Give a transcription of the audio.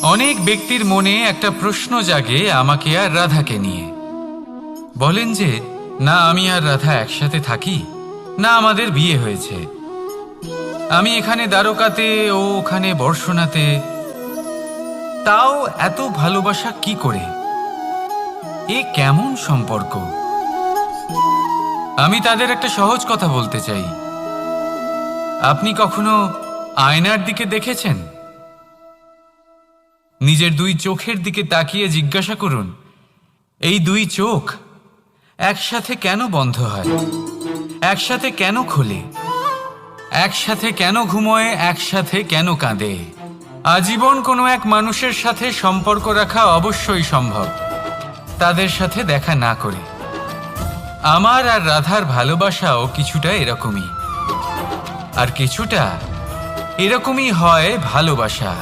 অনেক ব্যক্তির মনে একটা প্রশ্ন জাগে আমাকে আর রাধাকে নিয়ে। বলেন যে না আমি আর রাধা একসাথে থাকি, না আমাদের বিয়ে হয়েছে। আমি এখানে দ্বারকাতে, ও ওখানে বর্ষণাতে। তাও এত ভালোবাসা কি করে? এ কেমন সম্পর্ক? আমি তাদের একটা সহজ কথা বলতে চাই। আপনি কখনো আয়নার দিকে দেখেছেন? নিজের দুই চোখের দিকে তাকিয়ে জিজ্ঞাসা করুন, এই দুই চোখ একসাথে কেন বন্ধ হয়, একসাথে কেন খোলে, একসাথে কেন ঘুমোয়, একসাথে কেন কাঁদে? আজীবন কোনো এক মানুষের সাথে সম্পর্ক রাখা অবশ্যই সম্ভব, তাদের সাথে দেখা না করে। আমার আর রাধার ভালোবাসাও কিছুটা এরকমই, আর কিছুটা এরকমই হয় ভালোবাসা।